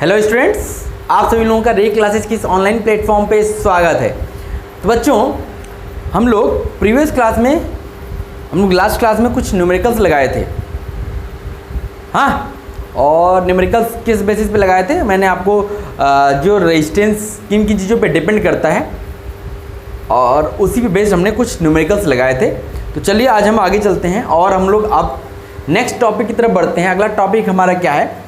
Hello students, आप सभी लोगों का रे क्लासेस की इस ऑनलाइन प्लेटफॉर्म पे स्वागत है। तो बच्चों, हम लोग प्रीवियस क्लास में लास्ट क्लास में कुछ न्यूमेरिकल्स लगाए थे। हाँ, और न्यूमेरिकल्स किस बेसिस पे लगाए थे? मैंने आपको जो रेजिस्टेंस किन किन चीज़ों पे डिपेंड करता है और उसी पे बेस्ड हमने कुछ न्यूमेरिकल्स लगाए थे। तो चलिए आज हम आगे चलते हैं और हम लोग अब नेक्स्ट टॉपिक की तरफ बढ़ते हैं। अगला टॉपिक हमारा क्या है?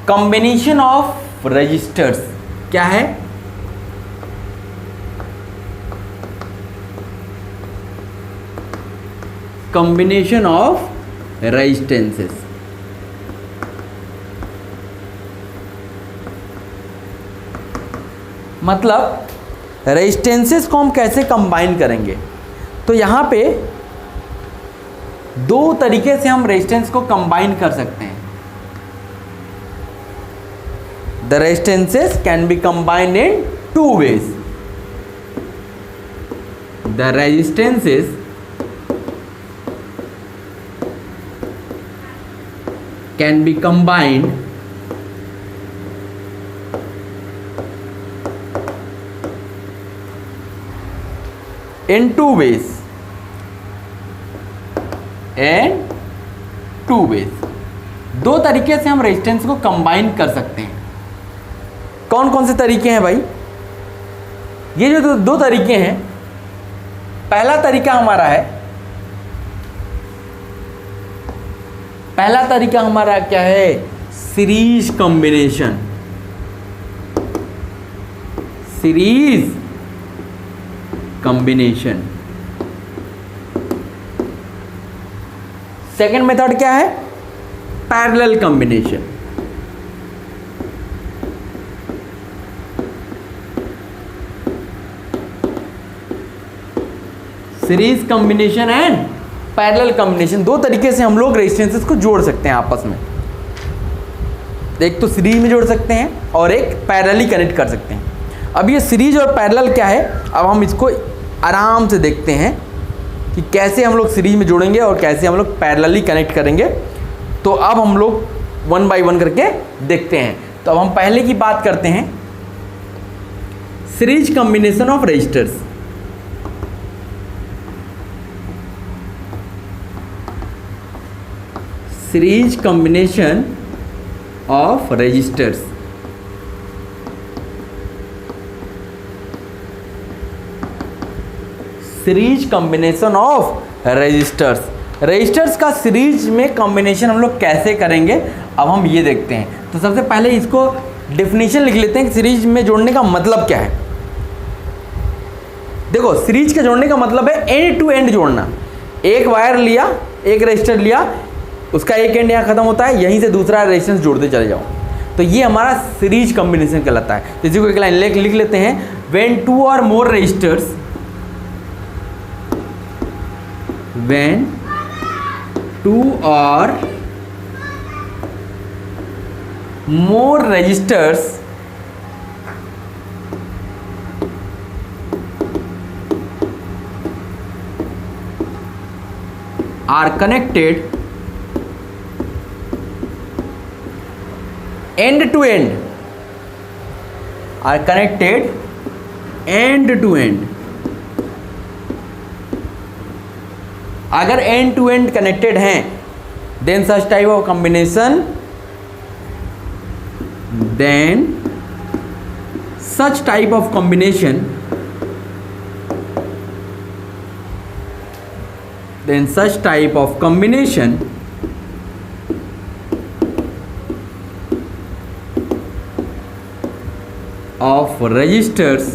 Combination of registers. क्या है? Combination of resistances. मतलब रेजिस्टेंसेस को हम कैसे कंबाइन करेंगे। तो यहाँ पे दो तरीके से हम रेजिस्टेंस को कंबाइन कर सकते हैं। The resistances can be combined in two ways. The resistances can be combined in two ways. दो तरीके से हम रेजिस्टेंस को कंबाइन कर सकते हैं। कौन कौन से तरीके हैं भाई? ये जो दो तरीके हैं, पहला तरीका हमारा क्या है? Series combination. सेकेंड मेथड क्या है? Parallel combination. Series combination and parallel combination, दो तरीके से हम लोग रेजिस्टेंसेस को जोड़ सकते हैं आपस में। एक तो सीरीज में जोड़ सकते हैं और एक पैरेलली कनेक्ट कर सकते हैं। अब ये सीरीज और पैरेलल क्या है, अब हम इसको आराम से देखते हैं कि कैसे हम लोग सीरीज में जोड़ेंगे और कैसे हम लोग पैरेलली कनेक्ट करेंगे। तो अब हम लोग वन बाय वन करके देखते हैं। तो अब हम पहले की बात करते हैं, series combination of registers. Series combination of registers. Series combination of registers का सीरीज में कॉम्बिनेशन हम लोग कैसे करेंगे, अब हम ये देखते हैं। तो सबसे पहले इसको डेफिनेशन लिख लेते हैं कि सीरीज में जोड़ने का मतलब क्या है। देखो, सीरीज के जोड़ने का मतलब है एंड टू एंड जोड़ना। एक वायर लिया, एक रजिस्टर लिया, उसका एक एंड यहाँ खत्म होता है, यहीं से दूसरा रेजिस्टेंस जोड़ते चले जाओ। तो ये हमारा सीरीज कॉम्बिनेशन कहलाता है। इसी को एक लाइन लिख लेते हैं, व्हेन टू और मोर रजिस्टर्स, व्हेन टू और more resistors are connected end to end, are connected end to end। अगर end to end connected हैं, then such type of combination, then such type of combination of resistors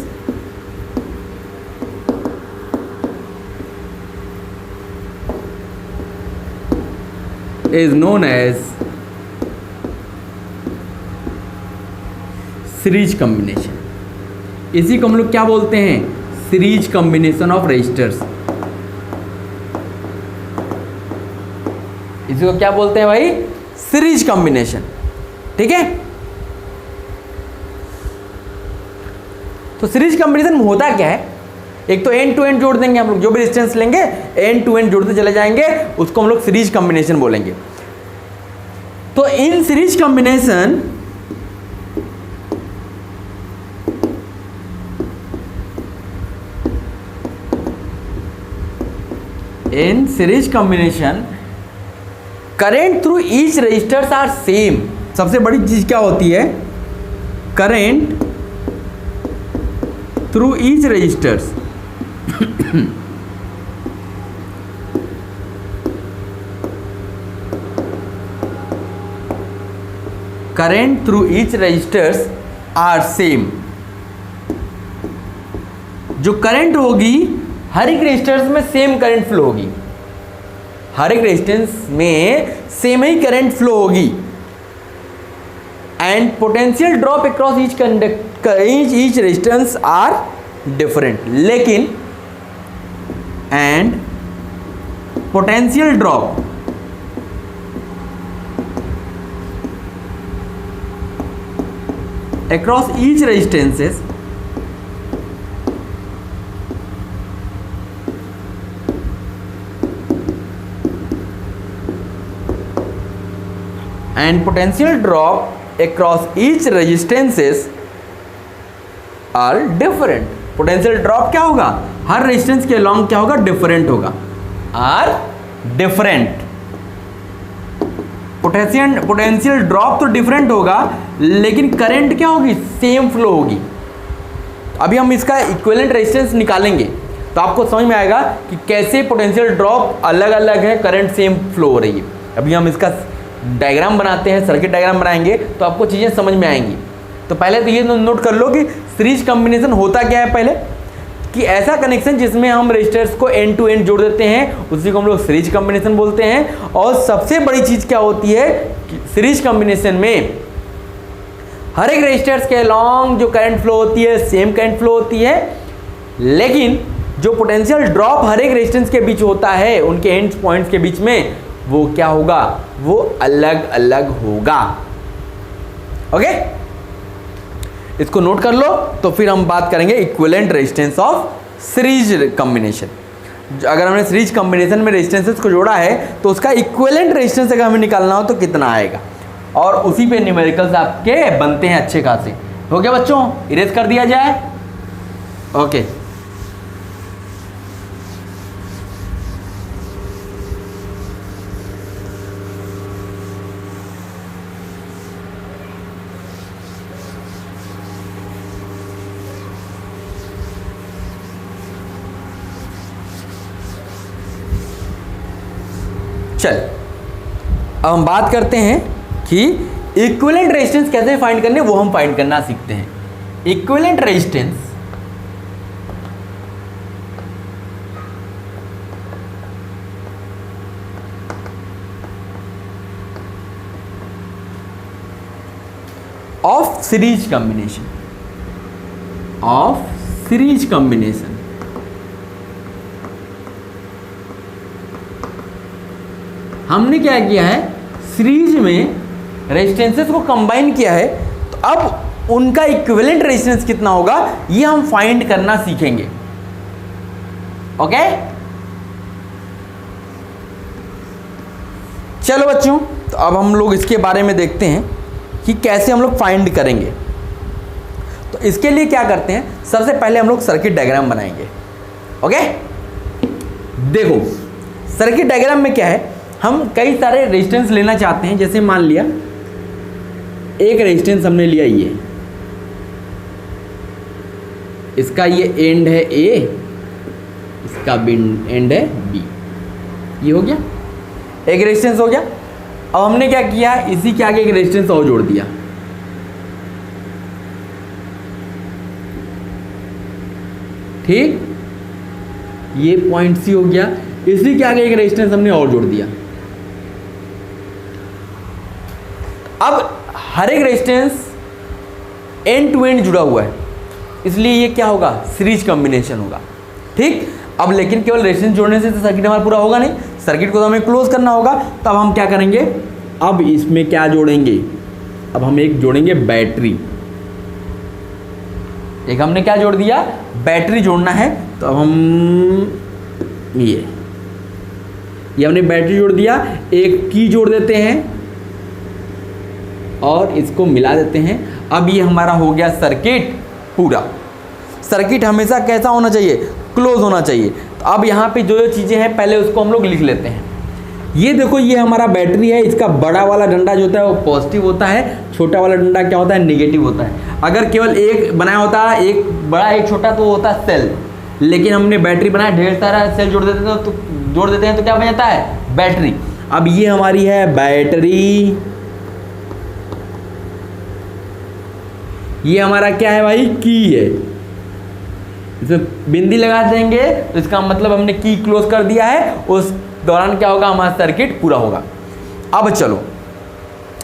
is known as series combination. इसी को हम लोग क्या बोलते हैं? Series combination of registers. इसी को क्या बोलते हैं भाई? Series combination. ठीक है। तो सीरीज कॉम्बिनेशन में होता क्या है? एक तो एंड टू एंड जोड़ देंगे हम लोग, जो भी डिस्टेंस लेंगे एंड टू एंड जोड़ते चले जाएंगे, उसको हम लोग सीरीज कॉम्बिनेशन बोलेंगे। तो in series combination in series combination current through each registers are same. सबसे बड़ी चीज क्या होती है? Current through each registers current through each registers are same. जो करंट होगी हर एक रेजिस्टेंस में सेम करंट फ्लो होगी, हर एक रेजिस्टेंस में सेम ही करंट फ्लो होगी। And potential drop across each resistance are different. लेकिन and potential drop across each resistances and potential drop across each resistances are different। Potential drop क्या होगा? हर resistance के अलॉन्ग क्या होगा? डिफरेंट होगा, आर डिफरेंट। पोटेंशियल ड्रॉप तो different होगा, लेकिन करंट क्या होगी? सेम फ्लो होगी। अभी हम इसका इक्विवेलेंट रेजिस्टेंस निकालेंगे तो आपको समझ में आएगा कि कैसे पोटेंशियल ड्रॉप अलग अलग है, करंट सेम फ्लो हो रही है। अभी हम इसका डायग्राम बनाते हैं, सर्किट डायग्राम बनाएंगे तो आपको चीज़ें समझ में आएंगी। तो पहले तो ये नोट कर लो कि सीरीज कॉम्बिनेशन होता क्या है पहले, कि ऐसा कनेक्शन जिसमें हम रेजिस्टर्स को एंड टू एंड जोड़ देते हैं उसी को हम लोग सीरीज कॉम्बिनेशन बोलते हैं। और सबसे बड़ी चीज क्या होती है कि सीरीज कॉम्बिनेशन में हर एक रेजिस्टर्स के अलॉन्ग जो करंट फ्लो होती है सेम करंट फ्लो होती है, लेकिन जो पोटेंशियल ड्रॉप हर एक रेजिस्टेंस के बीच होता है उनके एंड पॉइंट्स के बीच में वो क्या होगा? वो अलग अलग होगा। ओके, इसको नोट कर लो। तो फिर हम बात करेंगे equivalent resistance of series combination. अगर हमने सीरीज कॉम्बिनेशन में रेजिस्टेंसेस को जोड़ा है तो उसका इक्विवेलेंट रेजिस्टेंस अगर हमें निकालना हो तो कितना आएगा, और उसी पे न्यूमेरिकल्स आपके बनते हैं अच्छे खासे। हो गया बच्चों? इरेज कर दिया जाए। ओके, चल अब हम बात करते हैं कि इक्विवेलेंट रेजिस्टेंस कैसे फाइंड करने, वो हम फाइंड करना सीखते हैं। Equivalent resistance of series combination, of series combination. हमने क्या किया है? सीरीज में रेजिस्टेंसेस को कंबाइन किया है, तो अब उनका इक्विवेलेंट रेजिस्टेंस कितना होगा ये हम फाइंड करना सीखेंगे। ओके, चलो बच्चों, तो अब हम लोग इसके बारे में देखते हैं कि कैसे हम लोग फाइंड करेंगे। तो इसके लिए क्या करते हैं, सबसे पहले हम लोग सर्किट डायग्राम बनाएंगे। ओके, देखो सर्किट डायग्राम में क्या है, हम कई सारे रेजिस्टेंस लेना चाहते हैं। जैसे मान लिया एक रेजिस्टेंस हमने लिया, ये इसका ये एंड है ए, इसका एंड है बी, ये हो गया एक रेजिस्टेंस हो गया। अब हमने क्या किया, इसी के आगे एक रेजिस्टेंस और जोड़ दिया। ठीक, ये पॉइंट सी हो गया, इसी के आगे एक रेजिस्टेंस हमने और जोड़ दिया। अब हर एक रेजिस्टेंस एंड टू एंड जुड़ा हुआ है, इसलिए ये क्या होगा, सीरीज कॉम्बिनेशन होगा। ठीक, अब लेकिन केवल रेजिस्टेंस जोड़ने से तो सर्किट हमारा पूरा होगा नहीं, सर्किट को तो हमें क्लोज करना होगा। तब हम क्या करेंगे, अब इसमें क्या जोड़ेंगे, अब हम एक जोड़ेंगे बैटरी। एक हमने क्या जोड़ दिया, बैटरी जोड़ना है। तो अब हम ये हमने बैटरी जोड़ दिया, एक की जोड़ देते हैं और इसको मिला देते हैं। अब ये हमारा हो गया सर्किट पूरा। सर्किट हमेशा कैसा होना चाहिए, क्लोज होना चाहिए। तो अब यहाँ पे जो जो चीज़ें हैं पहले उसको हम लोग लिख लेते हैं। ये देखो, ये हमारा बैटरी है, इसका बड़ा वाला डंडा जो होता है वो पॉजिटिव होता है, छोटा वाला डंडा क्या होता है, नेगेटिव होता है। अगर केवल एक बनाया होता है, एक बड़ा एक छोटा, तो वो होता है सेल, लेकिन हमने बैटरी बनाया, ढेर सारा सेल जोड़ देते हैं तो क्या बन जाता है, बैटरी। अब ये हमारी है बैटरी, ये हमारा क्या है भाई, की है। इसमें बिंदी लगा देंगे तो इसका मतलब हमने की क्लोज कर दिया है, उस दौरान क्या होगा, हमारा सर्किट पूरा होगा। अब चलो,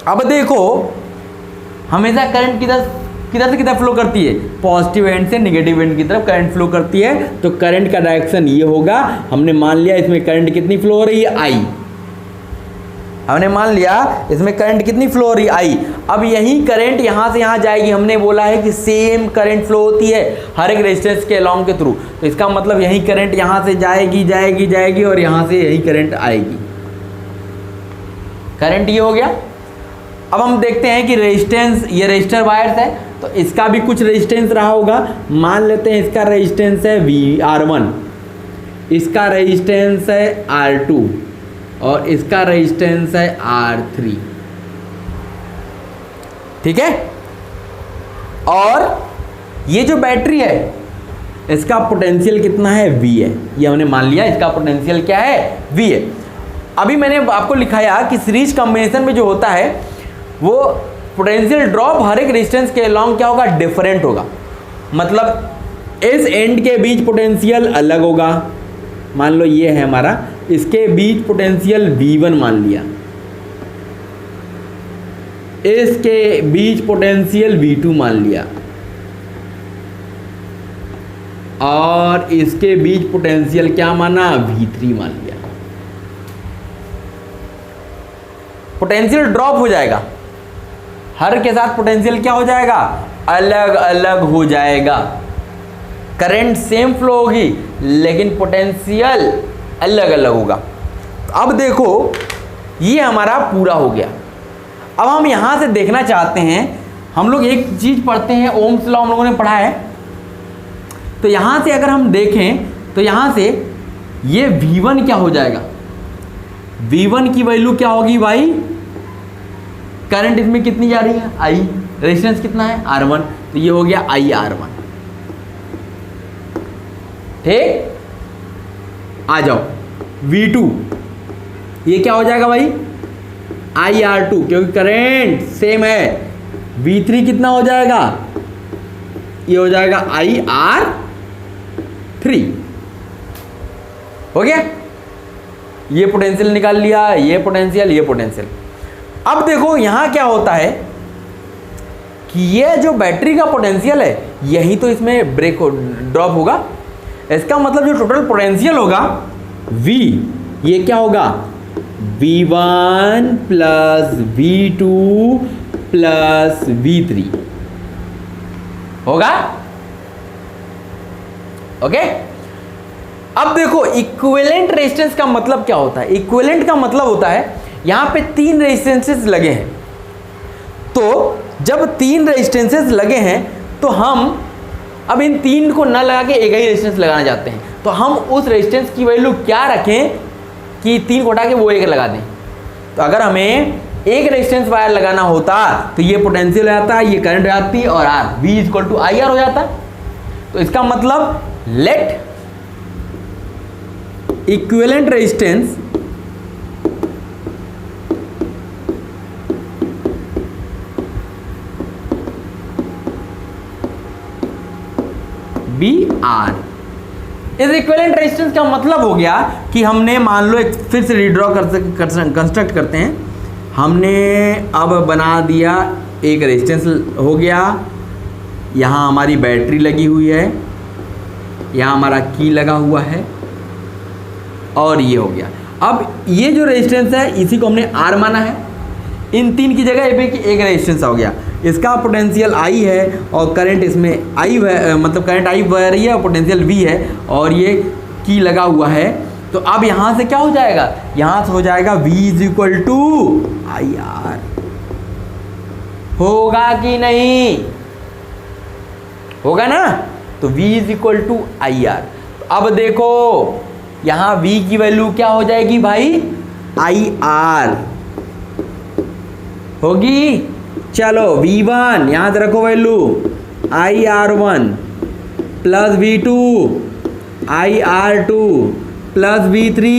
अब देखो, हमेशा करंट किधर से किधर फ्लो करती है, पॉजिटिव एंड से नेगेटिव एंड की तरफ करंट फ्लो करती है। तो करंट का डायरेक्शन ये होगा। हमने मान लिया इसमें करंट कितनी फ्लो हो रही है, आई। हमने मान लिया इसमें करंट कितनी फ्लो हो रही है, आई। अब यही करंट यहाँ से यहाँ जाएगी। हमने बोला है कि सेम करंट फ्लो होती है हर एक रेजिस्टेंस के अलोंग के थ्रू, तो इसका मतलब यही करंट यहाँ से जाएगी और यहाँ से यही करंट आएगी। करंट ये हो गया। अब हम देखते हैं कि रेजिस्टेंस, ये रेजिस्टर वायर्स है तो इसका भी कुछ रेजिस्टेंस रहा होगा। मान लेते हैं इसका रेजिस्टेंस है R1, इसका रेजिस्टेंस है R2 और इसका रेजिस्टेंस है R3, ठीक है। और ये जो बैटरी है इसका पोटेंशियल कितना है, V है। ये हमने मान लिया इसका पोटेंशियल क्या है, V है। अभी मैंने आपको लिखाया कि सीरीज कॉम्बिनेशन में जो होता है वो पोटेंशियल ड्रॉप हर एक रेजिस्टेंस के अलोंग क्या होगा, डिफरेंट होगा। मतलब इस एंड के बीच पोटेंशियल अलग होगा। मान लो ये है हमारा, इसके बीच पोटेंशियल V1 मान लिया, इसके बीच पोटेंशियल V2 मान लिया और इसके बीच पोटेंशियल क्या माना, V3 मान लिया। पोटेंशियल ड्रॉप हो जाएगा, हर के साथ पोटेंशियल क्या हो जाएगा, अलग अलग हो जाएगा। करंट सेम फ्लो होगी लेकिन पोटेंशियल अलग अलग होगा। अब देखो ये हमारा पूरा हो गया। अब हम यहां से देखना चाहते हैं, हम लोग एक चीज पढ़ते हैं, ओम्स लॉ हम लोगों ने पढ़ा है। तो यहां से अगर हम देखें तो यहां से ये V1 क्या हो जाएगा, V1 की वैल्यू क्या होगी भाई, करंट इसमें कितनी जा रही है, I, रेजिस्टेंस कितना है R1, तो ये हो गया IR1, ठीक। आ जाओ V2, ये क्या हो जाएगा भाई, IR2, क्योंकि करंट सेम है। V3 कितना हो जाएगा, ये हो जाएगा IR3, हो गया। ये पोटेंशियल निकाल लिया, ये पोटेंशियल। अब देखो यहां क्या होता है कि ये जो बैटरी का पोटेंशियल है यही तो इसमें ब्रेक ड्रॉप होगा। इसका मतलब जो टोटल पोटेंशियल होगा V, ये क्या होगा, V1 plus V2 plus V3 होगा, ओके। अब देखो इक्विवेलेंट रेजिस्टेंस का मतलब क्या होता है, इक्विवेलेंट का मतलब होता है यहां पे 3 रेजिस्टेंसेस लगे हैं। तो जब 3 रेजिस्टेंसेस लगे हैं तो हम अब इन 3 को ना लगा के एक ही रेजिस्टेंस लगाना चाहते हैं। तो हम उस रेजिस्टेंस की वैल्यू क्या रखें कि 3 को हटा के वो एक लगा दें। तो अगर हमें एक रेजिस्टेंस वायर लगाना होता तो ये पोटेंशियल आता, ये करंट आती और R, V equal to IR हो जाता। तो इसका मतलब लेट इक्विवेलेंट रेजिस्टेंस BR। इस इक्विवेलेंट रेजिस्टेंस का मतलब हो गया कि हमने मान लो एक फिर से रीड्रॉ कंस्ट्रक्ट करते हैं। हमने अब बना दिया एक रेजिस्टेंस हो गया, यहाँ हमारी बैटरी लगी हुई है, यहाँ हमारा की लगा हुआ है और ये हो गया। अब ये जो रेजिस्टेंस है इसी को हमने R माना है। इन 3 की जगह एक रेजिस्टेंस हो गया, इसका पोटेंशियल I है और करंट इसमें I मतलब करंट I बह रही है और पोटेंशियल V है और ये की लगा हुआ है। तो अब यहाँ से क्या हो जाएगा, यहाँ से हो जाएगा V is equal to IR। होगा कि नहीं, होगा ना। तो V is equal to IR। अब देखो यहाँ V की वैल्यू क्या हो जाएगी भाई, IR होगी। चलो V1 यहाँ से रखो value IR1 plus V2 IR2 plus V3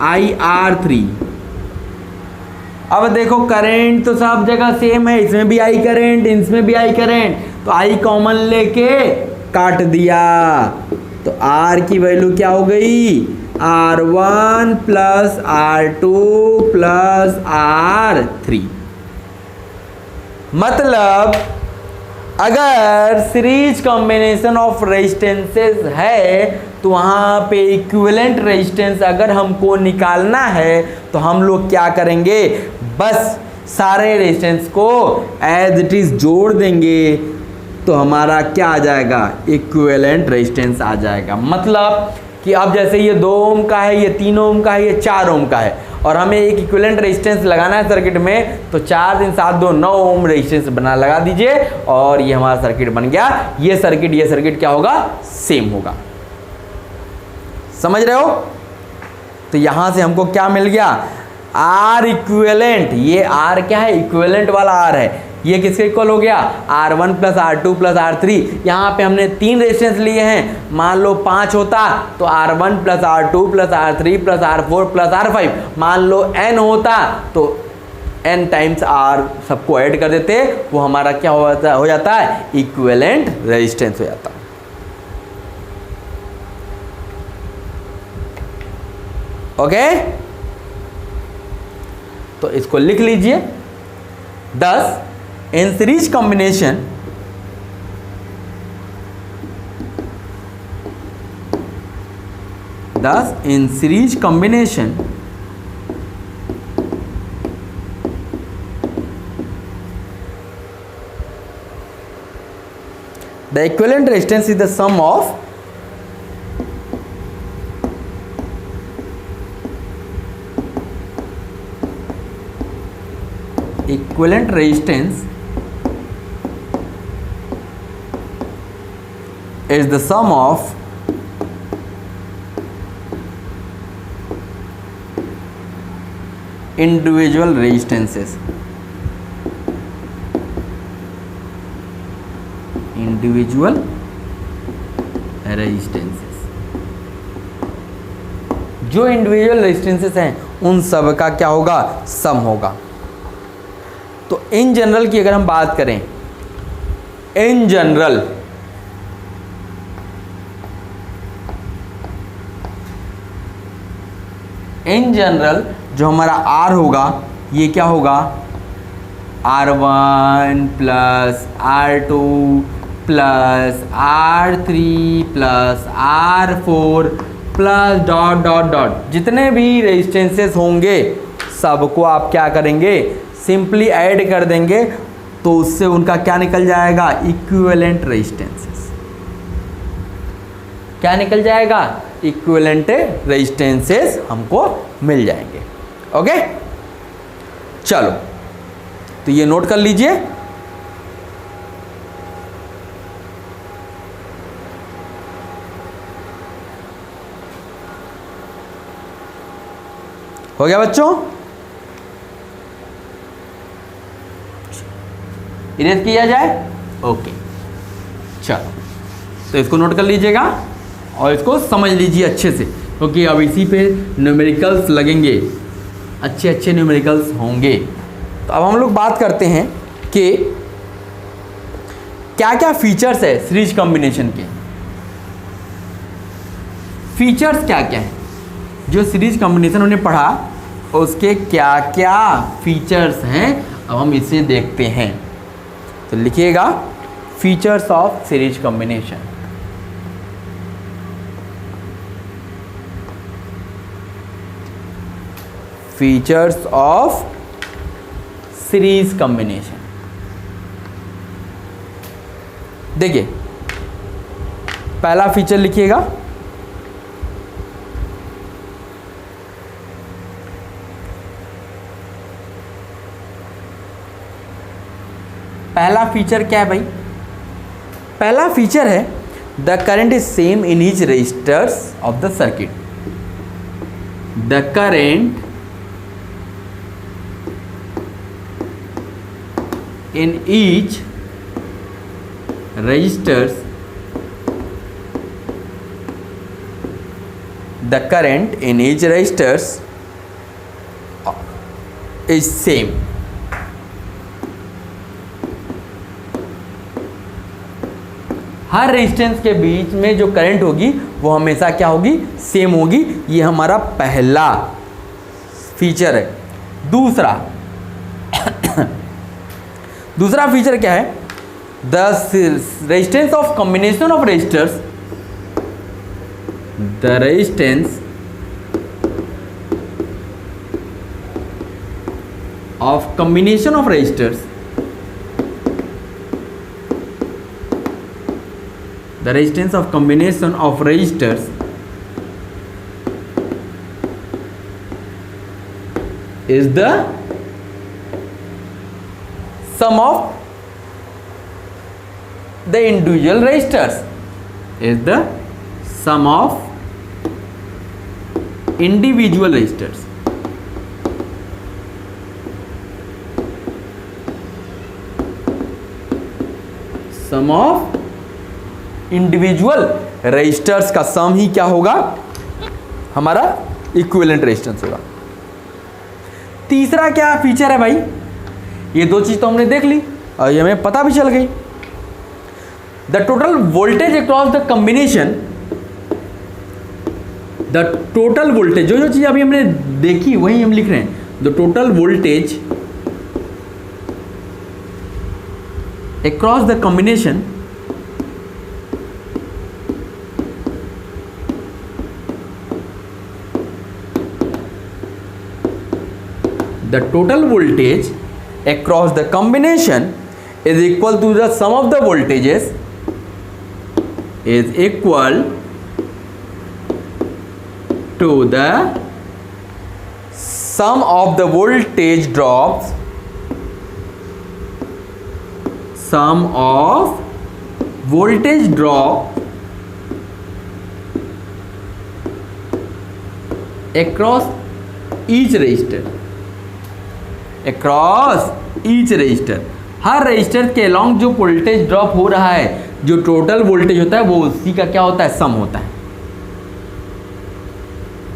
IR3। अब देखो करंट तो सब जगह सेम है, इसमें भी I करंट, इसमें भी I करंट, तो I कॉमन लेके काट दिया, तो R की वैल्यू क्या हो गई, R1 plus R2 plus R3। मतलब अगर सीरीज कॉम्बिनेशन ऑफ रेजिस्टेंसेस है तो वहाँ पे इक्विवेलेंट रेजिस्टेंस अगर हमको निकालना है तो हम लोग क्या करेंगे, बस सारे रेजिस्टेंस को एज इट इज जोड़ देंगे तो हमारा क्या आ जाएगा, इक्विवेलेंट रेजिस्टेंस आ जाएगा। मतलब कि अब जैसे ये 2 ओम का है, ये 3 ओम का है, ये 4 ओम का है और हमें एक इक्विवेलेंट रेजिस्टेंस लगाना है सर्किट में, तो 4 3 7 2 9 ओम रेजिस्टेंस बना लगा दीजिए और ये हमारा सर्किट बन गया। ये सर्किट क्या होगा, सेम होगा। समझ रहे हो? तो यहां से हमको क्या मिल गया, आर इक्विवेलेंट, ये आर क्या है, इक्विवेलेंट वाला आर है, ये किसके इक्वल हो गया, R1 plus R2 plus R3। यहाँ पे हमने 3 रेजिस्टेंस लिए हैं, मान लो 5 होता तो R1 plus R2 plus R3 plus R4 plus R5, मान लो N होता तो N टाइम्स R सबको ऐड कर देते, वो हमारा क्या हो जाता है, इक्विवेलेंट रेजिस्टेंस हो जाता है। ओके, तो इसको लिख लीजिए। 10 in series combination thus in series combination the equivalent resistance is the sum of equivalent resistance is the sum of individual resistances, individual resistances। जो इंडिविजुअल रेजिस्टेंसेस हैं उन सब का क्या होगा, सम होगा। तो इन जनरल की अगर हम बात करें, इन जनरल जो हमारा R होगा ये क्या होगा, R1 plus R2 plus R3 plus R4 plus dot dot dot, जितने भी रेजिस्टेंसेस होंगे सबको आप क्या करेंगे, सिंपली ऐड कर देंगे तो उससे उनका क्या निकल जाएगा, इक्विवेलेंट रेजिस्टेंसेस। क्या निकल जाएगा, इक्विवेलेंट रेजिस्टेंसेस हमको मिल जाएंगे। ओके, चलो तो ये नोट कर लीजिए। हो गया बच्चों, इरेज किया जाए। ओके, चलो तो इसको नोट कर लीजिएगा और इसको समझ लीजिए अच्छे से, क्योंकि अब इसी पे न्यूमेरिकल्स लगेंगे, अच्छे अच्छे न्यूमेरिकल्स होंगे। तो अब हम लोग बात करते हैं कि क्या क्या फीचर्स है सीरीज कॉम्बिनेशन के। फीचर्स क्या क्या है जो सीरीज कॉम्बिनेशन उन्हें पढ़ा, उसके क्या क्या फीचर्स हैं अब हम इसे देखते हैं। तो लिखिएगा features of series combination. Features of series combination. देखिए पहला फीचर लिखिएगा, पहला फीचर क्या है भाई, पहला फीचर है the current is same in each registers of the circuit. The current in each registers the current in each registers is same. हर रेजिस्टेंस के बीच में जो करंट होगी वो हमेशा क्या होगी, सेम होगी। ये हमारा पहला फीचर है। दूसरा फीचर क्या है, the resistance of combination of resistors, the resistance of combination of resistors, the resistance of combination of resistors is the sum of the individual resistors, is the sum of individual resistors. Sum of individual resistors का sum ही क्या होगा, हमारा equivalent resistance होगा। तीसरा क्या feature है भाई, ये दो चीज तो हमने देख ली और ये हमें पता भी चल गई। The total voltage across the combination, the total voltage, जो चीज अभी हमने देखी वही हम लिख रहे हैं। The total voltage across the combination the total voltage across the combination is equal to the sum of the voltages, is equal to the sum of the voltage drops, sum of voltage drop across each resistor, across each resistor, हर resistor के along जो voltage drop हो रहा है, जो total voltage होता है वो उसी का क्या होता है, सम होता है।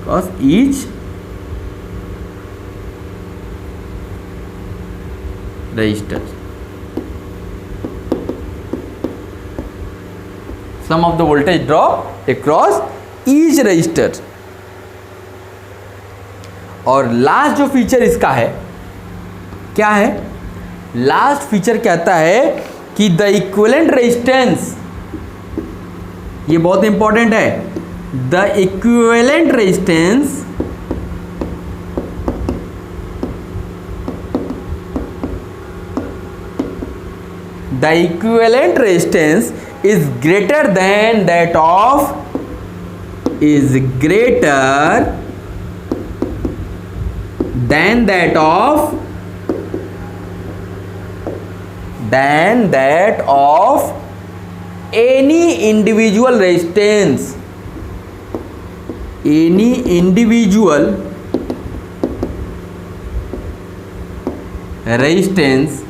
Across each register sum of the voltage drop across each register. और लास्ट जो फीचर इसका है क्या है, लास्ट फीचर कहता है कि द इक्विवेलेंट रेजिस्टेंस, ये बहुत इंपॉर्टेंट है, the equivalent resistance the equivalent resistance is greater than that of, is greater than that of, than that of any individual resistance, any individual resistance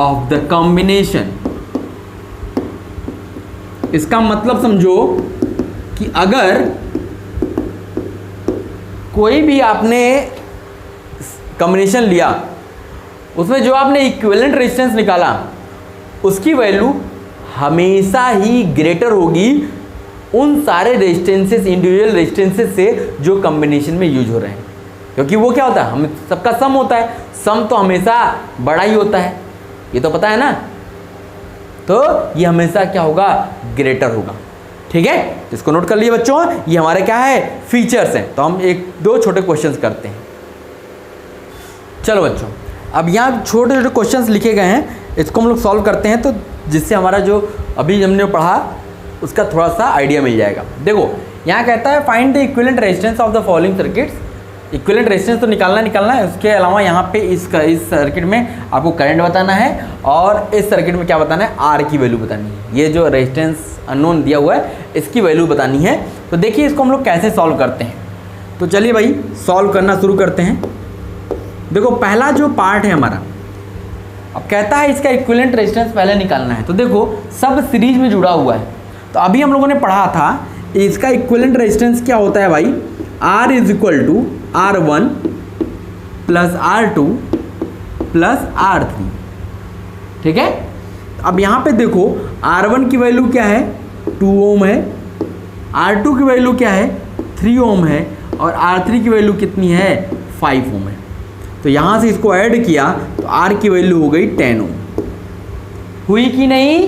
of the combination। इसका मतलब समझो कि अगर कोई भी आपने कॉम्बिनेशन लिया, उसमें जो आपने इक्विवेलेंट रेजिस्टेंस निकाला उसकी वैल्यू हमेशा ही ग्रेटर होगी उन सारे रेजिस्टेंसेस, इंडिविजुअल रेजिस्टेंसेस से जो कॉम्बिनेशन में यूज हो रहे हैं, क्योंकि वो क्या होता है, हम सबका सम होता है, सम तो हमेशा बड़ा ही होता है, ये तो पता है ना। तो ये हमेशा क्या होगा, ग्रेटर होगा। ठीक है, इसको नोट कर लिए बच्चों, ये हमारे क्या है, फीचर्स हैं। तो हम एक दो छोटे क्वेश्चंस करते हैं। चलो बच्चों, अब यहाँ छोटे छोटे क्वेश्चंस लिखे गए हैं, इसको हम लोग सॉल्व करते हैं, तो जिससे हमारा जो अभी हमने पढ़ा उसका थोड़ा सा आइडिया मिल जाएगा। देखो यहाँ कहता है find the equivalent resistance of the following circuits. Equivalent resistance तो निकालना है, उसके अलावा यहाँ पे इस सर्किट में आपको करंट बताना है और इस सर्किट में क्या बताना है, आर की वैल्यू बतानी है। ये जो रेजिस्टेंस अननोन दिया हुआ है इसकी वैल्यू बतानी है। तो देखिए इसको हम लोग कैसे सॉल्व करते हैं। तो चलिए भाई सॉल्व करना शुरू करते हैं। देखो पहला जो पार्ट है हमारा, अब कहता है इसका इक्विवेलेंट रेजिस्टेंस पहले निकालना है। तो देखो सब सीरीज में जुड़ा हुआ है, तो अभी हम लोगों ने पढ़ा था इसका इक्विवेलेंट रेजिस्टेंस क्या होता है भाई, R is equal to R1 plus R2 plus R3, ठीक है। अब यहाँ पे देखो R1 की वैल्यू क्या है 2 ओम है, R2 की वैल्यू क्या है 3 ओम है, और R3 की वैल्यू कितनी है 5 ओम है। तो यहाँ से इसको ऐड किया तो R की वैल्यू हो गई 10 ओम। हुई कि नहीं,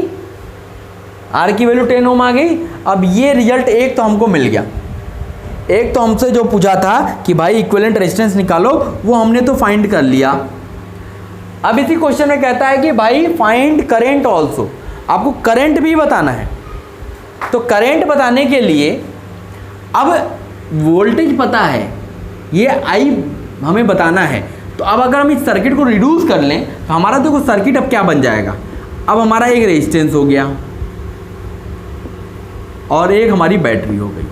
R की वैल्यू 10 ओम आ गई। अब ये रिजल्ट एक तो हमको मिल गया, एक तो हमसे जो पूछा था कि भाई इक्विवेलेंट रेजिस्टेंस निकालो, वो हमने तो फाइंड कर लिया। अब इसी क्वेश्चन में कहता है कि भाई फाइंड करंट ऑल्सो, आपको करंट भी बताना है। तो करंट बताने के लिए अब वोल्टेज पता है, ये I हमें बताना है। तो अब अगर हम इस सर्किट को रिड्यूस कर लें तो हमारा देखो सर्किट अब क्या बन जाएगा, अब हमारा एक रेजिस्टेंस हो गया और एक हमारी बैटरी हो गई,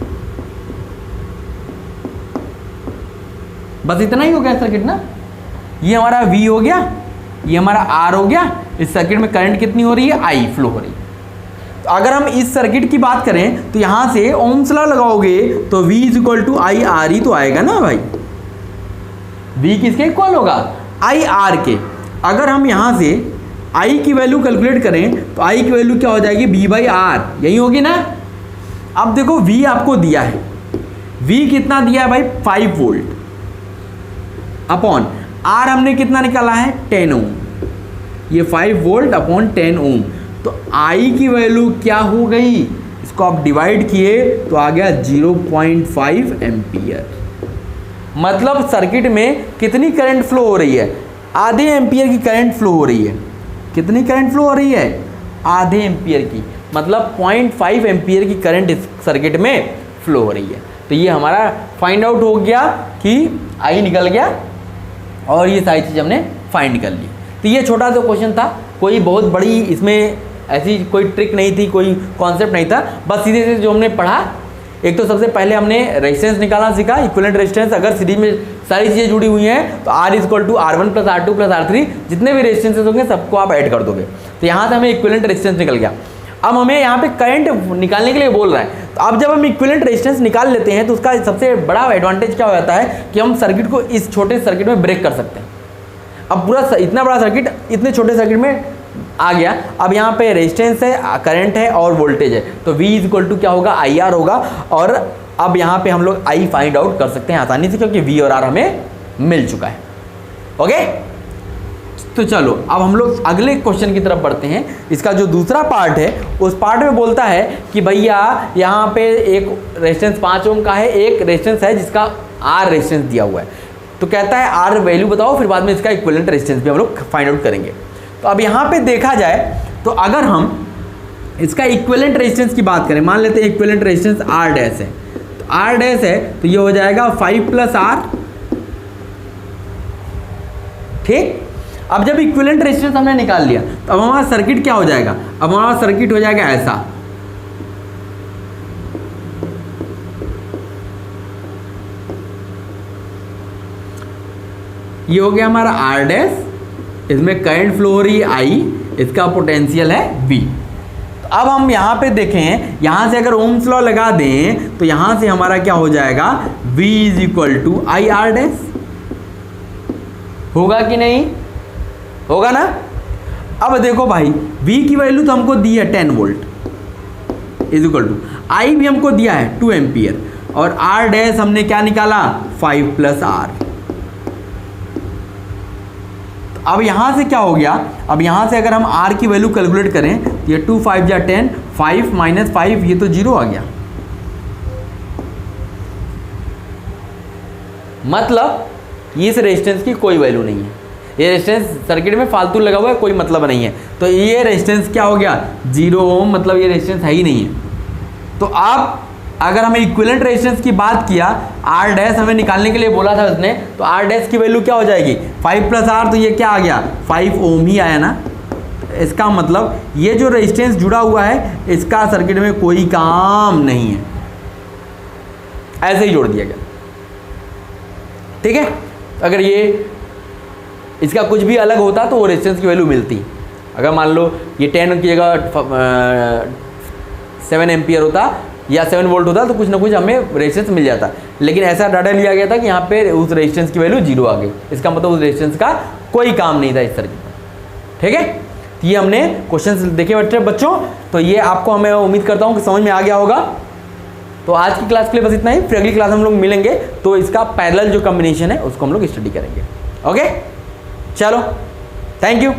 बस इतना ही हो गया सर्किट ना। ये हमारा V हो गया, ये हमारा R हो गया। इस सर्किट में करंट कितनी हो रही है, I फ्लो हो रही है। तो अगर हम इस सर्किट की बात करें तो यहां से ओम्स लॉ लगाओगे तो V is equal to I R ही तो आएगा ना भाई। V किसके इक्वल होगा, आई आर के। अगर हम यहां से I की वैल्यू कैलकुलेट करें तो I की वैल्यू क्या हो जाएगी V बाई आर, यही होगी ना। अब देखो V आपको दिया है, V कितना दिया है भाई 5 वोल्ट अपॉन R हमने कितना निकाला है 10 ओम, ये 5 वोल्ट अपॉन 10 ओम। तो I की वैल्यू क्या हो गई, इसको आप डिवाइड किए तो आ गया 0.5 एम्पियर। मतलब सर्किट में कितनी करंट फ्लो हो रही है, आधे एम्पियर की करंट फ्लो हो रही है। कितनी करंट फ्लो हो रही है, आधे एम्पियर की, मतलब 0.5 एम्पियर की करंट इस सर्किट में फ्लो हो रही है। तो ये हमारा फाइंड आउट हो गया कि I निकल गया और ये सारी चीज़ हमने फाइंड कर ली। तो ये छोटा सा क्वेश्चन था, कोई बहुत बड़ी इसमें ऐसी कोई ट्रिक नहीं थी, कोई कॉन्सेप्ट नहीं था, बस सीधे सीधे जो हमने पढ़ा। एक तो सबसे पहले हमने रेजिस्टेंस निकालना सीखा, इक्विवेलेंट रेजिस्टेंस। अगर सीरीज में सारी चीज़ें जुड़ी हुई हैं तो R is equal to R1 plus R2 plus R3, जितने भी रेजिस्टेंसेस होंगे सबको आप ऐड कर दोगे। तो यहाँ से हमें इक्विवेलेंट रेजिस्टेंस निकल गया। अब हमें यहाँ पे करंट निकालने के लिए बोल रहा है। तो अब जब हम इक्विवेलेंट रेजिस्टेंस निकाल लेते हैं तो उसका सबसे बड़ा एडवांटेज क्या हो जाता है कि हम सर्किट को इस छोटे सर्किट में ब्रेक कर सकते हैं। अब पूरा इतना बड़ा सर्किट इतने छोटे सर्किट में आ गया। अब यहाँ पे रेजिस्टेंस है, करंट है और वोल्टेज है, तो V इज इक्वल टू क्या होगा आई आर होगा। और अब यहाँ पे हम लोग I फाइंड आउट कर सकते हैं आसानी से, क्योंकि V और R हमें मिल चुका है। ओके, तो चलो अब हम लोग अगले क्वेश्चन की तरफ बढ़ते हैं। इसका जो दूसरा पार्ट है उस पार्ट में बोलता है कि भैया यहाँ पे एक रेजिस्टेंस 5 ओम का है, एक रेजिस्टेंस है जिसका R रेजिस्टेंस दिया हुआ है। तो कहता है R वैल्यू बताओ, फिर बाद में इसका इक्विवेलेंट रेजिस्टेंस भी हम लोग फाइंड आउट करेंगे। तो अब यहाँ पे देखा जाए तो अगर हम इसका इक्विवेलेंट रेजिस्टेंस की बात करें, मान लेते हैं इक्विवेलेंट रेजिस्टेंस R डैश है, तो R डैश है तो ये हो जाएगा 5 प्लस R, ठीक। अब जब इक्विवेलेंट रेजिस्टेंस हमने निकाल लिया तो अब हमारा सर्किट क्या हो जाएगा, अब हमारा सर्किट हो जाएगा ऐसा। ये हो गया हमारा R डैश, इसमें करंट फ्लो हो रही है I, इसका पोटेंशियल है V। तो अब हम यहाँ पे देखें, यहाँ से अगर ओम्स लॉ लगा दें तो यहाँ से हमारा क्या हो जाएगा V is equal to I R dash. होगा कि नहीं, होगा ना। अब देखो भाई V की वैल्यू तो हमको दी है 10 volt is equal to I भी हमको दिया है 2 एम्पियर, और R डैश हमने क्या निकाला 5 प्लस R। अब यहाँ से क्या हो गया, अब यहाँ से अगर हम R की वैल्यू कैलकुलेट करें तो ये 2 5 या 10, 5 माइनस 5 ये तो 0 आ गया। मतलब इस रेजिस्टेंस की कोई वैल्यू नहीं है, ये रेजिस्टेंस सर्किट में फालतू लगा हुआ है, कोई मतलब नहीं है। तो ये रेजिस्टेंस क्या हो गया 0 ओम, मतलब ये रेजिस्टेंस है ही नहीं है। तो आप अगर हमें इक्विवेलेंट रेजिस्टेंस की बात किया, R डैश हमें निकालने के लिए बोला था उसने, तो R डैश की वैल्यू क्या हो जाएगी 5 प्लस R, तो ये क्या आ गया 5 ओम ही आया ना। इसका मतलब ये जो रेजिस्टेंस जुड़ा हुआ है इसका सर्किट में कोई काम नहीं है। ऐसे ही जोड़ दिया गया, ठीक है। अगर ये इसका कुछ भी अलग होता तो वो रेजिस्टेंस की वैल्यू मिलती। अगर मान लो ये 10 की जगह 7 एम्पियर होता या 7 वोल्ट होता तो कुछ ना कुछ हमें रेजिस्टेंस मिल जाता, लेकिन ऐसा डाटा लिया गया था कि यहाँ पे उस रेजिस्टेंस की वैल्यू 0 आ गई। इसका मतलब उस रेजिस्टेंस का कोई काम नहीं था इस सर्किट में, ठीक है। ये हमने क्वेश्चंस देखे बच्चों, तो ये आपको हमें उम्मीद करता हूँ कि समझ में आ गया होगा। तो आज की क्लास के लिए बस इतना ही, फिर अगली क्लास हम लोग मिलेंगे तो इसका पैरेलल जो कॉम्बिनेशन है उसको हम लोग स्टडी करेंगे। ओके, चलो, थैंक यू।